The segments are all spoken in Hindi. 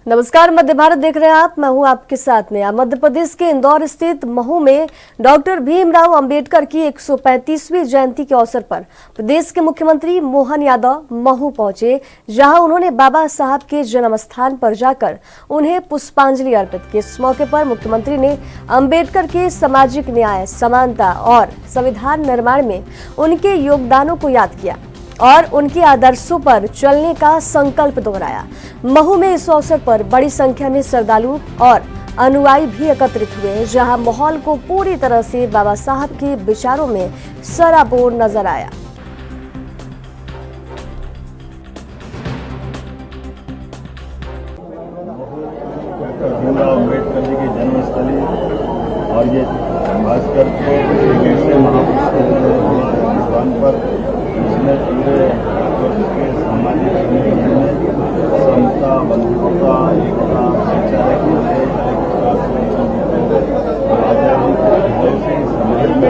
नमस्कार, मध्य भारत देख रहे हैं आप। मैं हूं आपके साथ में। मध्य प्रदेश के इंदौर स्थित महू में डॉक्टर भीमराव अंबेडकर की 135वीं जयंती के अवसर पर प्रदेश के मुख्यमंत्री मोहन यादव महू पहुंचे, जहां उन्होंने बाबा साहब के जन्म स्थान पर जाकर उन्हें पुष्पांजलि अर्पित की। इस मौके पर मुख्यमंत्री ने अंबेडकर के सामाजिक न्याय, समानता और संविधान निर्माण में उनके योगदानों को याद किया और उनके आदर्शों पर चलने का संकल्प दोहराया। महू में इस अवसर पर बड़ी संख्या में श्रद्धालु और अनुयायी भी एकत्रित हुए, जहां माहौल को पूरी तरह से बाबा साहब के विचारों में सराबोर नजर आया। भीमराव अम्बेडकर जी की जन्मस्थली और ये खासकर के ऐसे महापुरुष के स्थान पर जिसने पूरे विश्व के सामाजिक जीवन में समता, बंधुता, एकता, भाईचारे के लिए आजादी को ऐसे समाज में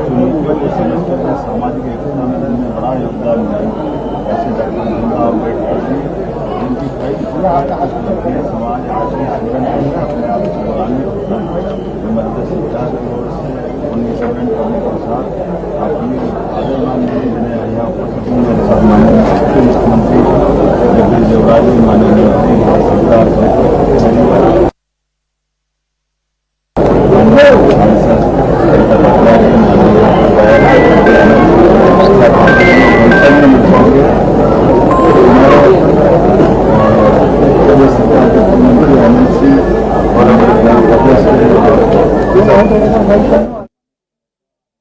चुनौतियों को समझकर के सामाजिक एकता में बड़ा योगदान दिया। ऐसे डॉक्टर भीमराव अम्बेडकर जी उनकी कई समाज आज भी जीवन अपने आप को बढ़ाने होता है। मध्य सरकार की ओर से 19 करने के साथ अपनी आदरणीय जिन्हें यहाँ उपस्थित माननीय मुख्यमंत्री जगदीश देवराज जी, माननीय सरकार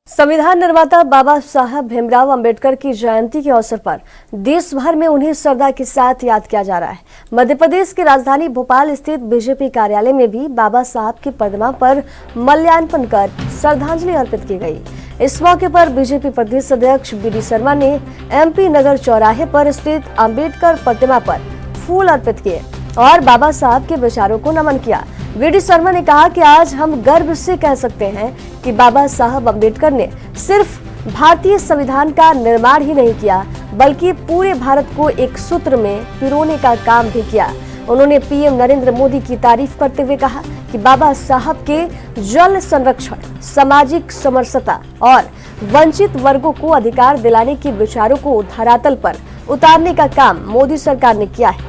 संविधान निर्माता बाबा साहब भीमराव अंबेडकर की जयंती के अवसर पर देश भर में उन्हें श्रद्धा के साथ याद किया जा रहा है। मध्य प्रदेश की राजधानी भोपाल स्थित बीजेपी कार्यालय में भी बाबा साहब की प्रतिमा पर माल्यार्पण कर श्रद्धांजलि अर्पित की गई। इस मौके पर बीजेपी प्रदेश अध्यक्ष बी.डी. शर्मा ने MP नगर चौराहे पर स्थित अंबेडकर प्रतिमा पर फूल अर्पित किए और बाबा साहब के विचारों को नमन किया। बी.डी. शर्मा ने कहा कि आज हम गर्व से कह सकते हैं कि बाबा साहब अंबेडकर ने सिर्फ भारतीय संविधान का निर्माण ही नहीं किया, बल्कि पूरे भारत को एक सूत्र में पिरोने का काम भी किया। उन्होंने PM नरेंद्र मोदी की तारीफ करते हुए कहा कि बाबा साहब के जल संरक्षण, सामाजिक समरसता और वंचित वर्गों को अधिकार दिलाने के विचारों को धरातल पर उतारने का काम मोदी सरकार ने किया है।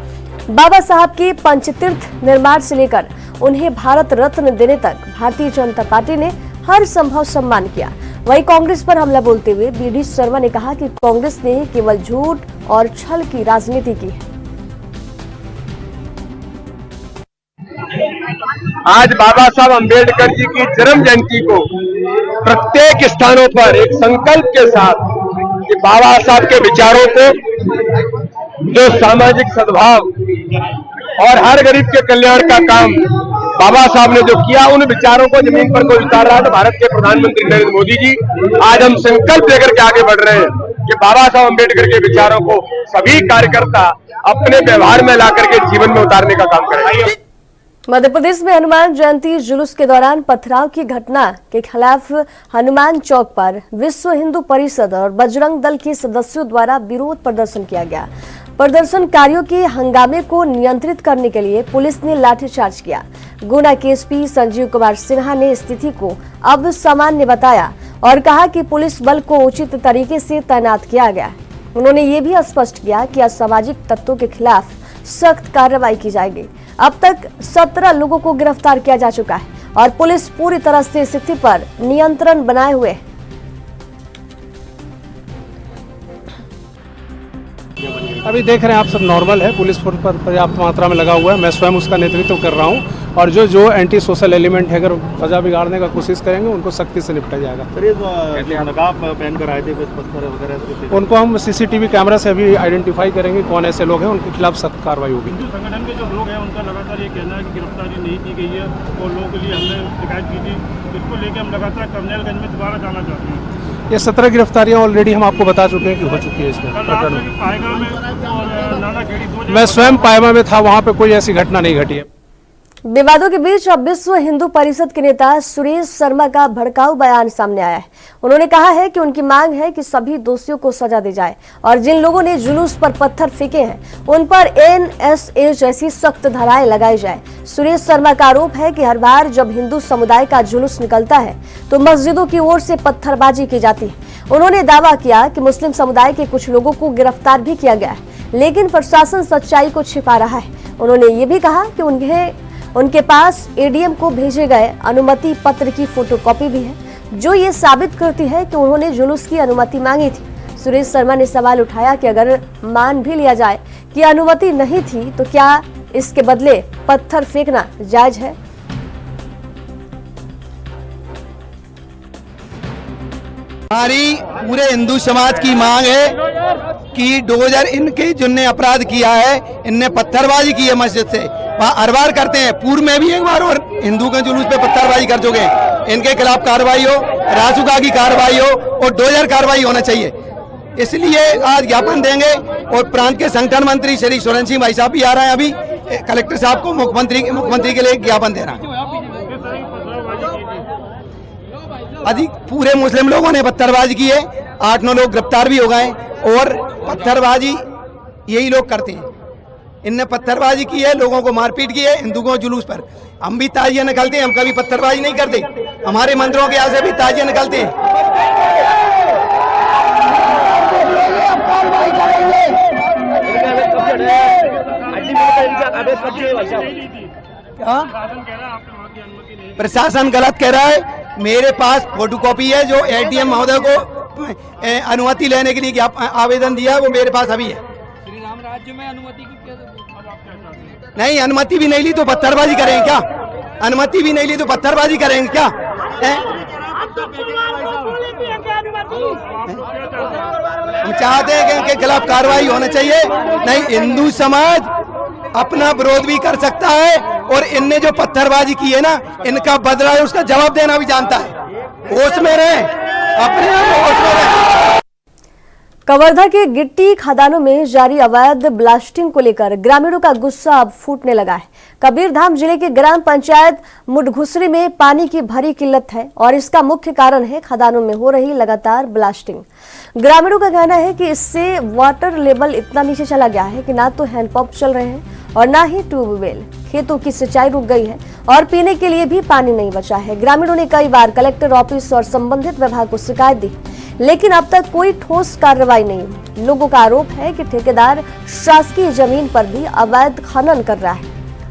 बाबा साहब के पंचतीर्थ निर्माण से लेकर उन्हें भारत रत्न देने तक भारतीय जनता पार्टी ने हर संभव सम्मान किया। वहीं कांग्रेस पर हमला बोलते हुए बी.डी. शर्मा ने कहा कि कांग्रेस ने केवल झूठ और छल की राजनीति की है। आज बाबा साहब अंबेडकर जी की जन्म जयंती को प्रत्येक स्थानों पर एक संकल्प के साथ कि बाबा साहब के विचारों को, जो सामाजिक सद्भाव और हर गरीब के कल्याण का काम बाबा साहब ने जो किया, उन विचारों को जमीन पर कोई उतार रहा है तो भारत के प्रधानमंत्री नरेंद्र मोदी जी। आज हम संकल्प लेकर के आगे बढ़ रहे हैं कि बाबा साहब अंबेडकर के विचारों को सभी कार्यकर्ता अपने व्यवहार में लाकर के जीवन में उतारने का काम करेंगे। मध्य प्रदेश में हनुमान जयंती जुलूस के दौरान पथराव की घटना के खिलाफ हनुमान चौक पर विश्व हिंदू परिषद और बजरंग दल के सदस्यों द्वारा विरोध प्रदर्शन किया गया। प्रदर्शनकारियों के हंगामे को नियंत्रित करने के लिए पुलिस ने लाठीचार्ज किया। गुना के SP संजीव कुमार सिन्हा ने स्थिति को अब सामान्य बताया और कहा कि पुलिस बल को उचित तरीके से तैनात किया गया। उन्होंने ये भी स्पष्ट किया कि असामाजिक तत्वों के खिलाफ सख्त कार्रवाई की जाएगी। अब तक 17 लोगों को गिरफ्तार किया जा चुका है और पुलिस पूरी तरह से स्थिति पर नियंत्रण बनाए हुए है। अभी देख रहे हैं आप, सब नॉर्मल है। पुलिस फोर्स पर पर्याप्त मात्रा में लगा हुआ है। मैं स्वयं उसका नेतृत्व कर रहा हूं और जो एंटी सोशल एलिमेंट है, अगर सजा बिगाड़ने का कोशिश करेंगे उनको सख्ती से निपटा जाएगा। नकाब पहनकर आए थे, कुछ पत्थर वगैरह, उनको हम CCTV कैमरा से अभी आइडेंटिफाई करेंगे कौन ऐसे लोग हैं, उनके खिलाफ सख्त कार्रवाई होगी। संगठन के जो लोग हैं उनका लगातार ये कहना है कि गिरफ्तारी नहीं की गई है और लोगों के लिए हमने शिकायत की थी। इसको लेकर हम लगातार कर्नलगंज में दोबारा जाना चाहते हैं। ये 17 गिरफ्तारियां ऑलरेडी हम आपको बता चुके हैं कि हो चुकी है इसमें प्रकरण में। मैं स्वयं पायमा में था, वहाँ पे कोई ऐसी घटना नहीं घटी है। विवादों के बीच अब विश्व हिंदू परिषद के नेता सुरेश शर्मा का भड़काऊ बयान सामने आया है। उन्होंने कहा है कि उनकी मांग है कि सभी दोषियों को सजा दी जाए और जिन लोगों ने जुलूस पर पत्थर फेंके हैं उन पर NSA जैसी सख्त धाराएं लगाई जाए। सुरेश शर्मा का आरोप है कि हर बार जब हिंदू समुदाय का जुलूस निकलता है तो मस्जिदों की ओर से पत्थरबाजी की जाती है। उन्होंने दावा किया कि मुस्लिम समुदाय के कुछ लोगों को गिरफ्तार भी किया गया है, लेकिन प्रशासन सच्चाई को छिपा रहा है। उन्होंने ये भी कहा कि उनके पास ADM को भेजे गए अनुमति पत्र की फोटोकॉपी भी है, जो ये साबित करती है कि उन्होंने जुलूस की अनुमति मांगी थी। सुरेश शर्मा ने सवाल उठाया कि अगर मान भी लिया जाए कि अनुमति नहीं थी तो क्या इसके बदले पत्थर फेंकना जायज है? हमारी पूरे हिंदू समाज की मांग है कि 2000 इनके जिनने अपराध किया है, इनने पत्थरबाजी की है मस्जिद से, वहाँ हर बार करते हैं। पूर्व में भी एक बार और हिंदू के जुलूस पे पत्थरबाजी कर चुके हैं। इनके खिलाफ कार्रवाई हो, रासुका की कार्रवाई हो और 2000 कार्रवाई होना चाहिए। इसलिए आज ज्ञापन देंगे और प्रांत के संगठन मंत्री श्री सुरेंद्र सिंह भाई साहब भी आ रहे हैं। अभी कलेक्टर साहब को मुख्यमंत्री के लिए ज्ञापन दे रहा है। अधिक पूरे मुस्लिम लोगों ने पत्थरबाजी की है, 8-9 लोग गिरफ्तार भी हो गए और पत्थरबाजी यही लोग करते हैं। इनने पत्थरबाजी की है, लोगों को मारपीट की है हिंदुओं को जुलूस पर। हम भी ताजिया निकालते हैं, हम कभी पत्थरबाजी नहीं करते। हमारे मंदिरों के यहाँ से भी ताजिया निकालते हैं। प्रशासन गलत कह रहा है। मेरे पास फोटोकॉपी है जो ADM महोदय को अनुमति लेने के लिए आवेदन दिया, वो मेरे पास अभी है। श्री राम राज्य में अनुमति की नहीं, अनुमति भी नहीं ली तो पत्थरबाजी करेंगे क्या? अनुमति भी नहीं ली तो पत्थरबाजी करेंगे क्या? हम चाहते हैं कि इनके खिलाफ कार्रवाई होना चाहिए। नहीं, हिंदू समाज अपना विरोध भी कर सकता है और इनने जो पत्थरबाजी की है ना, इनका बदला है, उसका जवाब देना भी जानता है। होश में रहे, अपने होश में रहे। कवर्धा के गिट्टी खदानों में जारी अवैध ब्लास्टिंग को लेकर ग्रामीणों का गुस्सा अब फूटने लगा है। कबीरधाम जिले के ग्राम पंचायत मुडघुसरी में पानी की भारी किल्लत है और इसका मुख्य कारण है खदानों में हो रही लगातार ब्लास्टिंग। ग्रामीणों का कहना है कि इससे वाटर लेवल इतना नीचे चला गया है कि ना तो हैंडपंप चल रहे हैं और ना ही ट्यूबवेल। खेतों की सिंचाई रुक गई है और पीने के लिए भी पानी नहीं बचा है। ग्रामीणों ने कई बार कलेक्टर ऑफिस और संबंधित विभाग को शिकायत दी, लेकिन अब तक कोई ठोस कार्रवाई नहीं हुई। लोगों का आरोप है कि ठेकेदार शासकीय जमीन पर भी अवैध खनन कर रहा है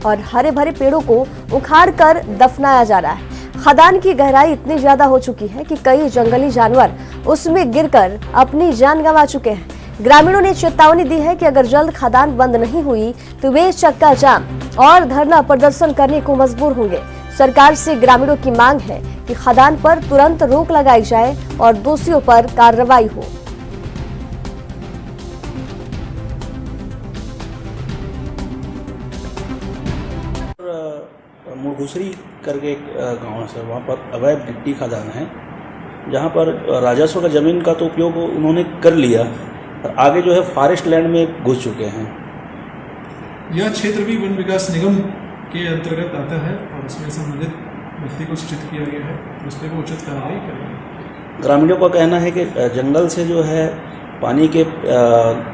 और हरे भरे पेड़ों को उखाड़ कर दफनाया जा रहा है। खदान की गहराई इतनी ज्यादा हो चुकी है कि कई जंगली जानवर उसमें गिरकर अपनी जान गंवा चुके हैं। ग्रामीणों ने चेतावनी दी है कि अगर जल्द खदान बंद नहीं हुई तो वे चक्का जाम और धरना प्रदर्शन करने को मजबूर होंगे। सरकार से ग्रामीणों की मांग है कि खदान पर तुरंत रोक लगाई जाए और दोषियों पर कार्रवाई हो। मुडघुसरी करके एक गांव है, वहाँ पर अवैध गिट्टी खदान है, जहाँ पर राजस्व का जमीन का तो उपयोग उन्होंने कर लिया और आगे जो है फॉरेस्ट लैंड में घुस चुके हैं। यह क्षेत्र भी वन विकास निगम के अंतर्गत आता है और उसमें संबंधित व्यक्ति को सूचित किया गया है, उस पर वो उचित कार्रवाई करेंगे। ग्रामीणों का कहना है कि जंगल से जो है पानी के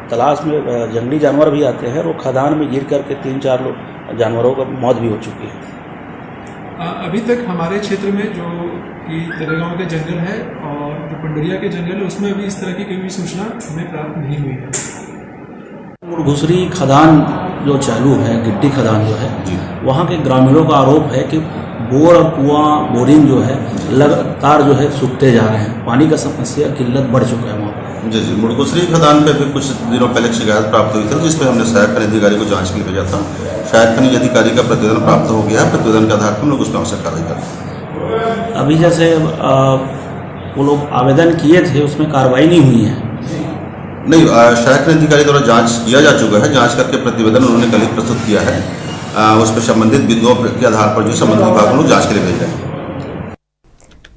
तलाश में जंगली जानवर भी आते हैं और वो खदान में गिर करके 3-4 जानवरों का मौत भी हो चुकी है। अभी तक हमारे क्षेत्र में जो कि तरेगांव के जंगल है और जो पंडरिया के जंगल है, उसमें अभी इस तरह की कोई भी सूचना हमें प्राप्त नहीं हुई है। मुडघुसरी खदान जो चालू है, गिट्टी खदान जो है, वहाँ के ग्रामीणों का आरोप है कि बोर और कुआं बोरिंग जो है लगातार जो है सूखते जा रहे हैं। पानी का समस्या किल्लत बढ़ चुका है वहाँ। जी मुडघुसरी खदान पे भी कुछ दिनों पहले शिकायत प्राप्त हुई थी, जिसपे हमने सहायक खनिज अधिकारी को जांच के लिए भेजा था। सहायक खनिज अधिकारी का प्रतिवेदन प्राप्त हो गया है। प्रतिवेदन के आधार पर हम लोग उसमें आवश्यक कार्रवाई करते हैं। अभी जैसे वो लोग आवेदन किए थे, उसमें कार्रवाई नहीं हुई है। नहीं, सहायक खनिज अधिकारी द्वारा जांच किया जा चुका है। जांच करके प्रतिवेदन उन्होंने कल ही प्रस्तुत किया है। उस पर संबंधित बिंदुओं के आधार पर जो संबंधित विभाग को जांच के लिए भेज रहे हैं।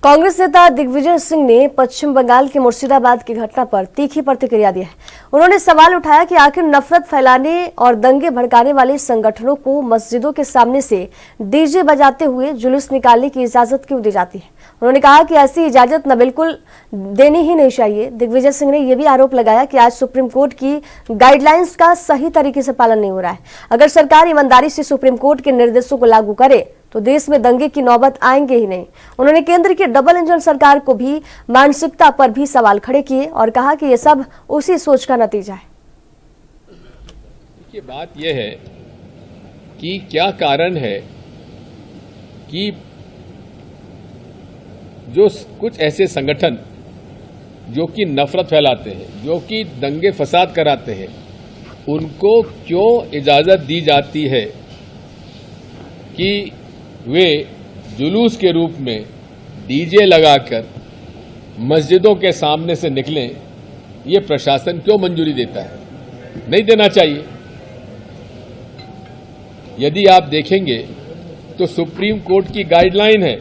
कांग्रेस नेता दिग्विजय सिंह ने पश्चिम बंगाल के मुर्शिदाबाद की घटना पर तीखी प्रतिक्रिया दी है। उन्होंने सवाल उठाया कि आखिर नफरत फैलाने और दंगे भड़काने वाले संगठनों को मस्जिदों के सामने से डीजे बजाते हुए जुलूस निकालने की इजाजत क्यों दी जाती है। उन्होंने कहा कि ऐसी इजाजत न बिल्कुल देनी ही नहीं चाहिए। दिग्विजय सिंह ने यह भी आरोप लगाया कि आज सुप्रीम कोर्ट की गाइडलाइंस का सही तरीके से पालन नहीं हो रहा है। अगर सरकार ईमानदारी से सुप्रीम कोर्ट के निर्देशों को लागू करे तो देश में दंगे की नौबत आएंगे ही नहीं। उन्होंने केंद्र की डबल इंजन सरकार को भी मानसिकता पर भी सवाल खड़े किए और कहा कि यह सब उसी सोच का नतीजा है। देखिए, बात यह है कि क्या कारण है कि जो कुछ ऐसे संगठन जो कि नफरत फैलाते हैं, जो कि दंगे फसाद कराते हैं, उनको क्यों इजाजत दी जाती है कि वे जुलूस के रूप में डीजे लगाकर मस्जिदों के सामने से निकलें। ये प्रशासन क्यों मंजूरी देता है? नहीं देना चाहिए। यदि आप देखेंगे तो सुप्रीम कोर्ट की गाइडलाइन है,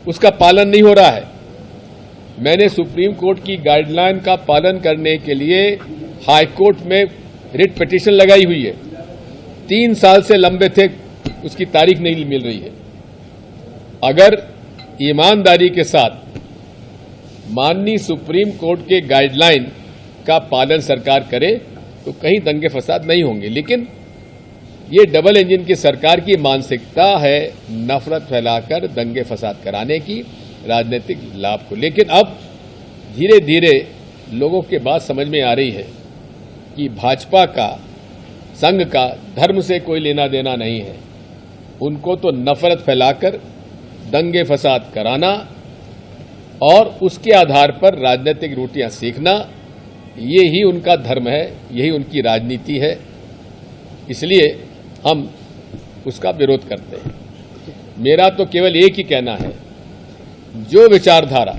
उसका पालन नहीं हो रहा है। मैंने सुप्रीम कोर्ट की गाइडलाइन का पालन करने के लिए हाई कोर्ट में रिट पिटीशन लगाई हुई है। 3 साल से लंबे थे, उसकी तारीख नहीं मिल रही है। अगर ईमानदारी के साथ माननीय सुप्रीम कोर्ट के गाइडलाइन का पालन सरकार करे तो कहीं दंगे फसाद नहीं होंगे। लेकिन ये डबल इंजन की सरकार की मानसिकता है नफरत फैलाकर दंगे फसाद कराने की, राजनीतिक लाभ को। लेकिन अब धीरे धीरे लोगों के बात समझ में आ रही है कि भाजपा का, संघ का धर्म से कोई लेना देना नहीं है। उनको तो नफरत फैलाकर दंगे फसाद कराना और उसके आधार पर राजनीतिक रोटियां सेकना, ये ही उनका धर्म है, यही उनकी राजनीति है। इसलिए हम उसका विरोध करते हैं। मेरा तो केवल एक ही कहना है, जो विचारधारा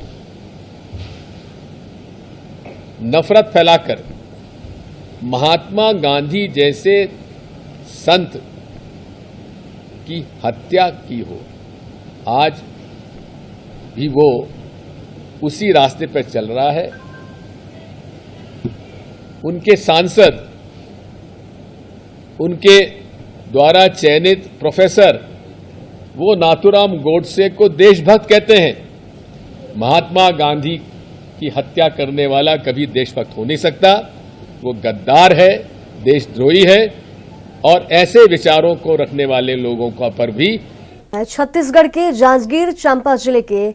नफरत फैलाकर महात्मा गांधी जैसे संत की हत्या की हो, आज भी वो उसी रास्ते पर चल रहा है। उनके सांसद, उनके द्वारा चयनित प्रोफेसर, वो नाथूराम गोडसे को देशभक्त कहते हैं। महात्मा गांधी की हत्या करने वाला कभी देशभक्त हो नहीं सकता। वो गद्दार है, देशद्रोही है और ऐसे विचारों को रखने वाले लोगों का पर भी। छत्तीसगढ़ के जांजगीर चांपा जिले के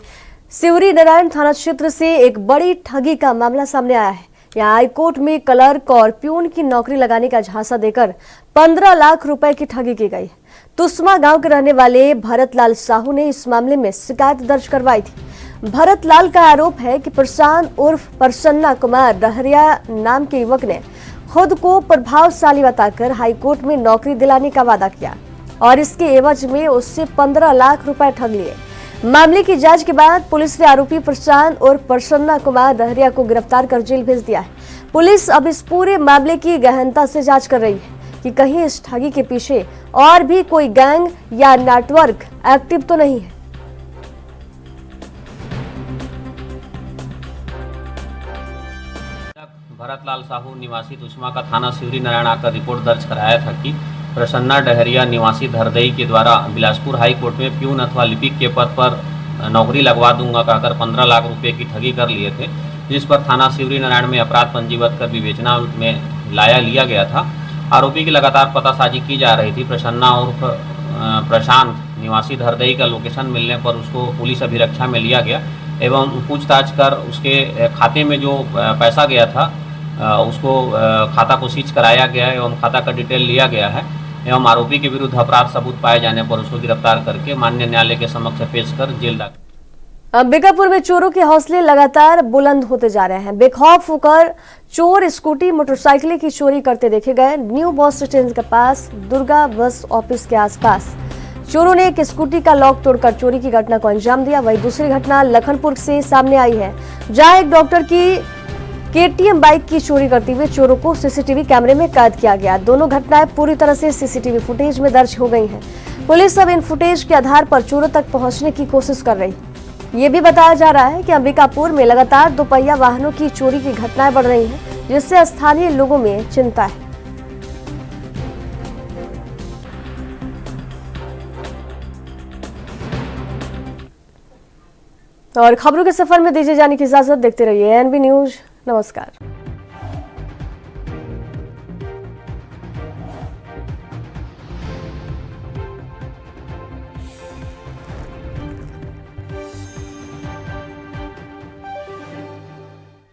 सिवरी नारायण थाना क्षेत्र से एक बड़ी ठगी का मामला सामने आया है। यहाँ हाईकोर्ट में क्लर्क और प्यून की नौकरी लगाने का झांसा देकर 15 लाख रुपए की ठगी की गई। तुस्मा गांव के रहने वाले भरतलाल साहू ने इस मामले में शिकायत दर्ज करवाई थी। भरतलाल का आरोप है कि प्रशांत उर्फ प्रसन्ना कुमार डहरिया नाम के युवक ने खुद को प्रभावशाली बताकर हाईकोर्ट में नौकरी दिलाने का वादा किया और इसके एवज में उससे 15 लाख रुपए ठग लिए। मामले की जांच के बाद पुलिस ने आरोपी प्रशांत और प्रसन्ना कुमार डहरिया को गिरफ्तार कर जेल भेज दिया है। पुलिस अब इस पूरे मामले की गहनता से जांच कर रही है कि कहीं इस ठगी के पीछे और भी कोई गैंग या नेटवर्क एक्टिव तो नहीं है। भरतलाल साहू निवासी तुस्मा का थाना सिवरी नारायण आकर रिपोर्ट दर्ज कराया था कि प्रसन्ना डहरिया निवासी धरदई के द्वारा बिलासपुर हाई कोर्ट में प्यून अथवा लिपिक के पद पर नौकरी लगवा दूंगा कहकर 15 लाख रुपए की ठगी कर लिए थे, जिस पर थाना सिवरी नारायण में अपराध पंजीबद्ध कर विवेचना में लिया गया था। आरोपी की लगातार पतासाजी की जा रही थी। प्रसन्ना उर्फ प्रशांत निवासी धरदई का लोकेशन मिलने पर उसको पुलिस अभिरक्षा में लिया गया एवं पूछताछ कर उसके खाते में जो पैसा गया था उसको खाता को सीज कराया गया है एवं खाता का डिटेल लिया गया है एवं आरोपी के विरुद्ध अपराध सबूत पाए जाने पर उसको गिरफ्तार करके माननीय न्यायालय के समक्ष पेश कर जेल दाखिल। अंबिकापुर में चोरों के हौसले लगातार बुलंद होते जा रहे हैं। बेखौफ होकर चोर स्कूटी मोटरसाइकिल की चोरी करते देखे गए। न्यू बस स्टैंड के पास दुर्गा बस ऑफिस के आसपास चोरों ने एक स्कूटी का लॉक तोड़कर चोरी की घटना को अंजाम दिया। वहीं दूसरी घटना लखनपुर से सामने आई है, जहां एक डॉक्टर की केटीएम बाइक की चोरी करते हुए चोरों को सीसीटीवी कैमरे में कैद किया गया। दोनों घटनाएं पूरी तरह से सीसीटीवी फुटेज में दर्ज हो गई हैं। पुलिस अब इन फुटेज के आधार पर चोरों तक पहुंचने की कोशिश कर रही है। ये भी बताया जा रहा है कि अंबिकापुर में लगातार दोपहिया वाहनों की चोरी की घटनाएं बढ़ रही हैं। जिससे स्थानीय लोगों में चिंता है। और खबरों के सफर में दीजिए जाने की इजाजत। देखते रहिए एएनबी न्यूज। नमस्कार।